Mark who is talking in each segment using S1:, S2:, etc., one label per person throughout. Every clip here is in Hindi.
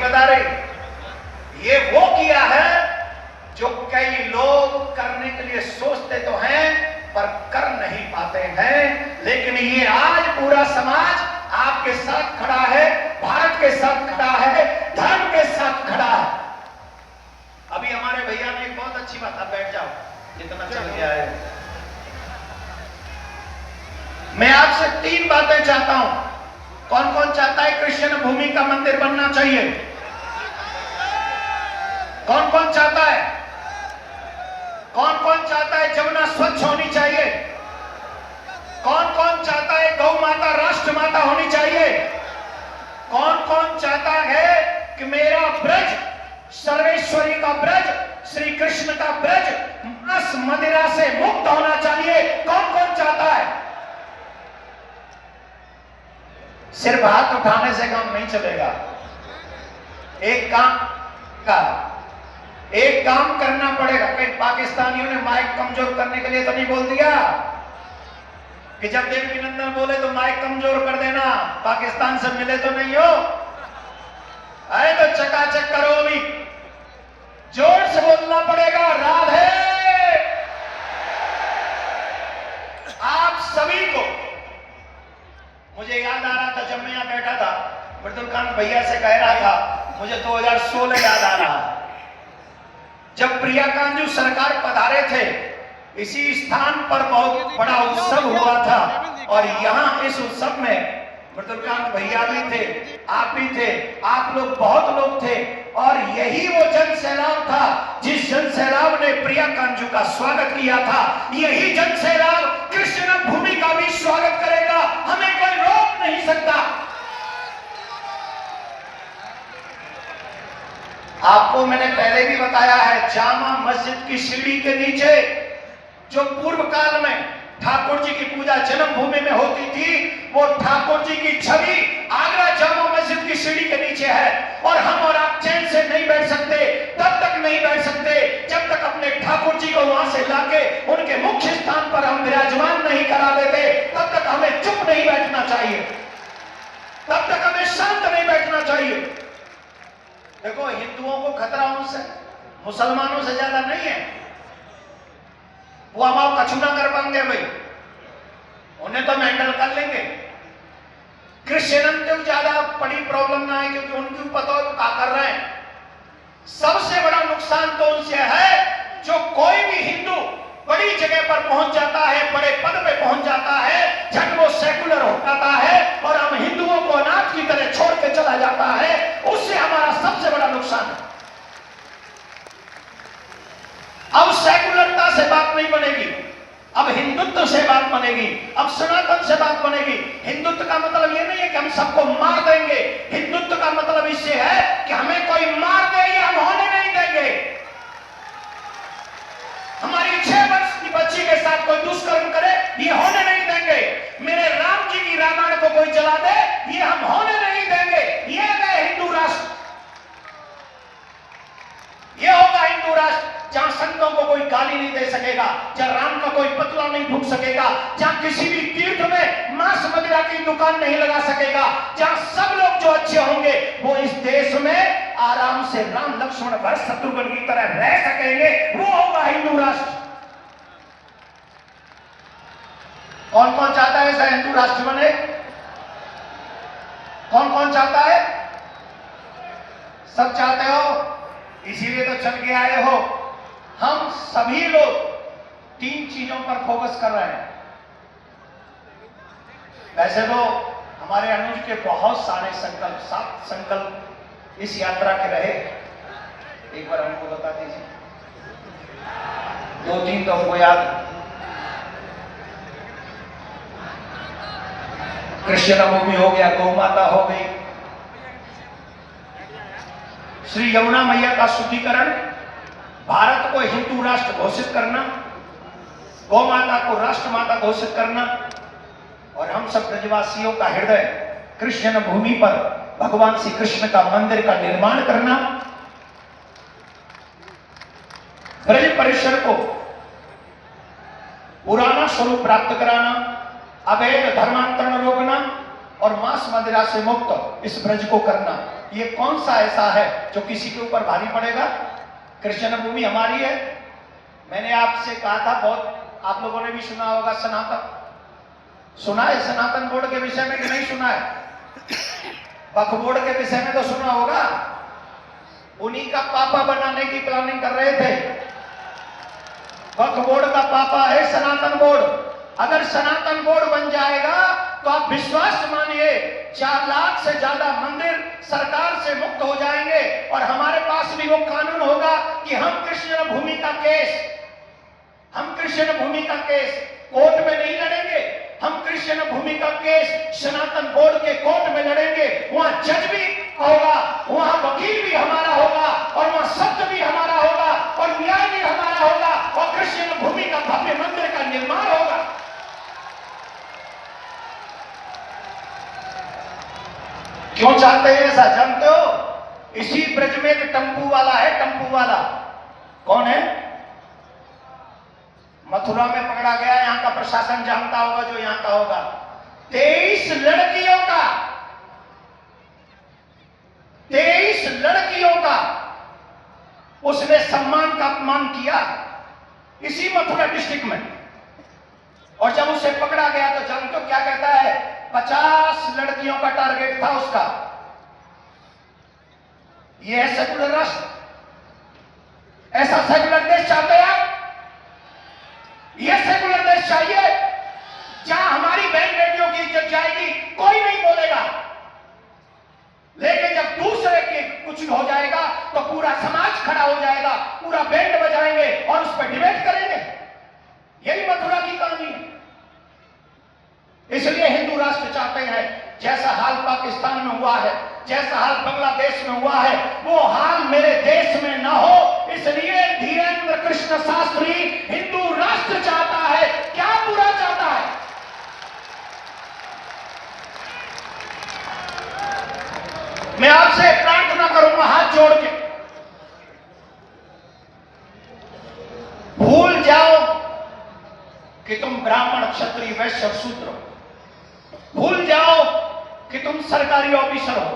S1: बता रही। ये वो किया है जो कई लोग करने के लिए सोचते तो हैं पर कर नहीं पाते हैं, लेकिन ये आज पूरा समाज आपके साथ खड़ा है, भारत के साथ खड़ा है, धर्म के साथ खड़ा है। अभी हमारे भैया ने एक बहुत अच्छी बात, आप बैठ जाओ, इतना चल गया है। मैं आपसे 3 बातें चाहता हूं। कौन कौन चाहता है कृष्ण भूमि का मंदिर बनना चाहिए? कौन कौन चाहता है? कौन कौन चाहता है जमुना स्वच्छ होनी चाहिए? कौन कौन चाहता है गौ माता राष्ट्र माता होनी चाहिए? कौन कौन चाहता है कि मेरा ब्रज, सर्वेश्वरी का ब्रज, श्री कृष्ण का ब्रज मांस मदिरा से मुक्त होना चाहिए? कौन कौन चाहता है? सिर्फ हाथ उठाने से काम नहीं चलेगा। एक काम करना पड़ेगा। कई पाकिस्तानियों ने माइक कमजोर करने के लिए तो नहीं बोल दिया कि जब देवी नंदन बोले तो माइक कमजोर कर देना, पाकिस्तान से मिले तो नहीं हो, आए तो चकाचक करो। भी जोर से बोलना पड़ेगा, राधे। आप सभी को, मुझे याद आ रहा था जब मैं यहां बैठा था, मृदुल कांत भैया से कह रहा था, मुझे 2016 याद आ रहा, जब प्रिया कांजू सरकार पधारे थे, इसी स्थान पर बहुत बड़ा उत्सव हुआ था और यहाँ इस उत्सव में मृदुलकांत भैया भी थे, आप भी थे, आप लोग बहुत लोग थे और यही वो जन सैलाब था जिस जन सैलाब ने प्रिया कांजू का स्वागत किया था। यही जन सैलाब कृष्ण भूमि का भी स्वागत करेगा, हमें कोई रोक नहीं सकता। आपको मैंने पहले भी बताया है, जामा मस्जिद की सीढ़ी के नीचे जो पूर्व काल में ठाकुर जी की पूजा जन्मभूमि में होती थी, वो ठाकुर जी की छवि आगरा जामा मस्जिद की सीढ़ी के नीचे है। और हम और आप चैन से नहीं बैठ सकते, तब तक नहीं बैठ सकते जब तक अपने ठाकुर जी को वहां से लाके उनके मुख्य स्थान पर हम विराजमान नहीं करा देते, तब तक हमें चुप नहीं बैठना चाहिए, तब तक हमें शांत नहीं बैठना चाहिए। देखो, हिंदुओं को खतरा उनसे, मुसलमानों से ज्यादा नहीं है। वो हम कछु ना कर पाएंगे भाई, उन्हें तो हैंडल कर लेंगे। क्रिश्चियन तो ज्यादा बड़ी प्रॉब्लम ना है, क्योंकि उनकी पता है वो क्या कर रहे हैं। सबसे बड़ा नुकसान तो उनसे है जो कोई भी हिंदू बड़ी जगह पर पहुंच जाता है, बड़े पद पे पहुंच जाता है, झट वो सेकुलर हो जाता है और हम हिंदुओं को अनाथ की तरह छोड़ के चला जाता है। उससे हमारा सबसे बड़ा नुकसान है। अब सेकुलरता से बात नहीं बनेगी, अब हिंदुत्व से बात बनेगी, अब सनातन से बात बनेगी। हिंदुत्व का मतलब ये नहीं है कि हम सबको मार देंगे, हिंदुत्व का मतलब इससे है कि हमें कोई मार दे ये हम होने नहीं देंगे। हमारी 6 वर्ष की बच्ची के साथ कोई दुष्कर्म करे ये होने नहीं देंगे। मेरे राम जी की रामायण को कोई जला दे ये हम होने नहीं देंगे। ये है हिंदू राष्ट्र, ये होगा हिंदू राष्ट्र जहां संतों को कोई गाली नहीं दे सकेगा, जहां राम का कोई पतला नहीं फूंक सकेगा, जहां किसी भी तीर्थ में मांस मदिरा की दुकान नहीं लगा सकेगा, जहां सब लोग जो अच्छे होंगे वो इस देश में आराम से राम लक्ष्मण भरत शत्रुघ्न की तरह रह सकेंगे, वो होगा हिंदू राष्ट्र। कौन कौन चाहता है ऐसा हिंदू राष्ट्र बने? कौन कौन चाहता है? सब चाहते हो, इसीलिए तो चल के आए हो। हम सभी लोग 3 चीजों पर फोकस कर रहे हैं। वैसे तो हमारे अनुज के बहुत सारे संकल्प, 7 संकल्प इस यात्रा के रहे, एक बार हमको बता दीजिए। 2-3 तो हमको याद, कृष्ण भूमि हो गया, गौ माता हो गई, श्री यमुना मैया का शुद्धिकरण, भारत को हिंदू राष्ट्र घोषित करना, गौ माता को राष्ट्र माता घोषित करना और हम सब ब्रजवासियों का हृदय कृष्ण भूमि पर भगवान श्री कृष्ण का मंदिर का निर्माण करना, ब्रज परिसर को पुराना स्वरूप प्राप्त कराना, अवैध धर्मांतरण रोकना और मांस मदिरा से मुक्त इस ब्रज को करना। ये कौन सा ऐसा है जो किसी के ऊपर भारी पड़ेगा? कृष्ण भूमि हमारी है। मैंने आपसे कहा था, बहुत आप लोगों ने भी सुना होगा, सनातन सुना है, सनातन बोर्ड के विषय में कि नहीं सुना है? वक्फ बोर्ड के विषय में तो सुना होगा। उन्हीं का पापा बनाने की प्लानिंग कर रहे थे। वक्फ बोर्ड का पापा है सनातन बोर्ड। अगर सनातन बोर्ड बन जाएगा तो आप विश्वास मानिए 4 लाख से ज्यादा मंदिर सरकार से मुक्त हो जाएंगे और हमारे पास भी वो कानून होगा कि हम कृष्ण भूमि का केस कोर्ट में नहीं लड़ेंगे। हम कृष्ण भूमि का केस सनातन बोर्ड के कोर्ट में लड़ेंगे। वहां जज भी होगा, वहां वकील भी हमारा होगा और वहां सत्य भी हमारा होगा और न्याय भी हमारा होगा और कृष्ण भूमि का भव्य मंदिर का निर्माण होगा। क्यों चाहते हैं ऐसा जानते हो? इसी ब्रज में एक टम्पू वाला है, टम्पू वाला। कौन है? मथुरा में पकड़ा गया, यहां का प्रशासन जानता होगा, जो यहां का होगा। 23 लड़कियों का उसने सम्मान का अपमान किया इसी मथुरा डिस्ट्रिक्ट में। और जब उसे पकड़ा गया तो जानते हो क्या कहता है? 50 लड़कियों का टारगेट था उसका। यह है सेकुलर राष्ट्र? ऐसा सेकुलर देश चाहते हैं आप? यह सेकुलर देश चाहिए जहां हमारी बहन बेटियों की इज्जत जाएगी, कोई नहीं बोलेगा। लेकिन जब दूसरे के कुछ हो जाएगा तो पूरा समाज खड़ा हो जाएगा, पूरा बैंड बजाएंगे और उस पर डिबेट करेंगे। यही मथुरा की कहानी है। इसलिए हिंदू राष्ट्र चाहते हैं जैसा हाल पाकिस्तान में हुआ है, जैसा हाल बांग्लादेश में हुआ है, वो हाल मेरे देश में ना हो। इसलिए धीरेन्द्र कृष्ण शास्त्री हिंदू राष्ट्र चाहता है। क्या बुरा चाहता है? मैं आपसे प्रार्थना करूंगा हाथ जोड़ के, भूल जाओ कि तुम ब्राह्मण क्षत्रिय वैश्य और शूद्र हो। भूल जाओ कि तुम सरकारी ऑफिसर हो।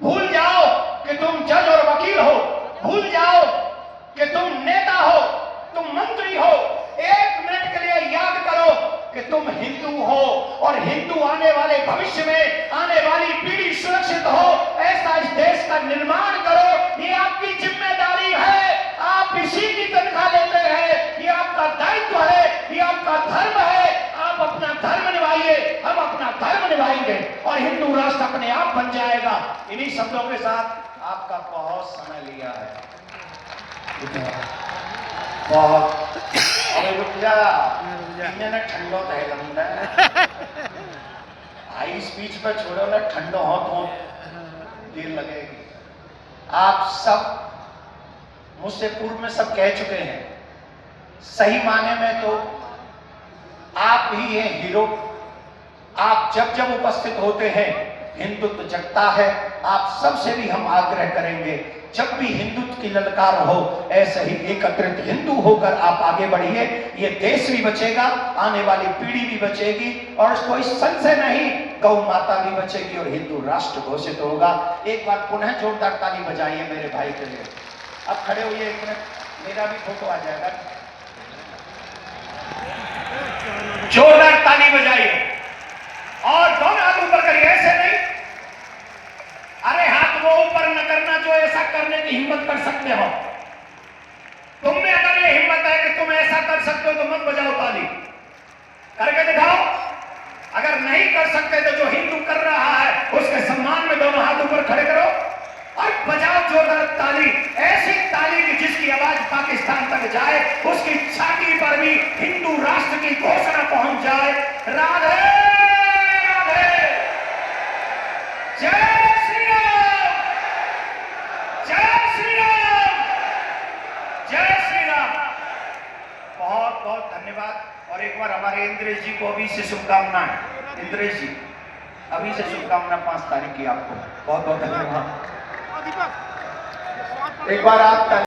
S1: भूल जाओ कि तुम जज और वकील हो। भूल जाओ कि तुम नेता हो, तुम मंत्री हो। 1 मिनट के लिए याद करो कि तुम हिंदू हो और हिंदू आने वाले भविष्य में आने वाली पीढ़ी सुरक्षित हो, ऐसा इस देश का निर्माण करो। ये आपकी जिम्मेदारी है। आप इसी की तनख्वाह लेते हैं, ये आपका दायित्व है, ये आपका धर्म है। आप अपना धर्म निभाइए, हम अपना धर्म निभाएंगे और हिंदू राष्ट्र अपने आप बन जाएगा। इन्हीं शब्दों के साथ आपका बहुत समय लिया है, बहुत। अरे रुक जा, इन्हें ठंडो तय लगता है। हाई स्पीच पे छोड़ो ना, ठंडो हो तो देर लगेगी। आप सब मुझसे पूर्व में सब कह चुके हैं, सही माने में तो आप ही हैं हीरो। आप जब जब उपस्थित होते हैं हिंदुत्व जगता है। आप सबसे भी हम आग्रह करेंगे, जब भी हिंदुत्व की ललकार हो, ऐसे ही एकत्रित हिंदू होकर आप आगे बढ़िए। ये देश भी बचेगा, आने वाली पीढ़ी भी बचेगी और कोई संशय नहीं, गौ माता भी बचेगी और हिंदू राष्ट्र घोषित होगा। एक बार पुनः जोरदार ताली बजाइए मेरे भाई के लिए। अब खड़े होइए, एक मिनट, मेरा भी फोटो आ जाएगा। जोरदार ताली बजाइए और दोनों हाथ ऊपर करिए, ऐसे नहीं। अरे हाथ वो ऊपर न करना जो ऐसा करने की हिम्मत कर सकते हो। तुम में अगर ये हिम्मत है कि तुम ऐसा कर सकते हो तो मत बजाओ ताली, करके दिखाओ। अगर नहीं कर सकते तो जो हिंदू कर रहा है उसके सम्मान में दोनों हाथ ऊपर खड़े करो और बजाओ जोरदार ताली। ऐसी ताली कि जिसकी आवाज पाकिस्तान तक जाए, उसकी छाती पर भी हिंदू राष्ट्र की घोषणा पहुंच जाए। राधे राधे, जय श्री राम, जय श्री राम, जय श्री राम। बहुत बहुत धन्यवाद। और एक बार हमारे इंद्रेश जी को अभी से शुभकामनाएं। इंद्रेश जी, अभी से शुभकामना 5 तारीख की आपको। बहुत बहुत धन्यवाद। एक बार आप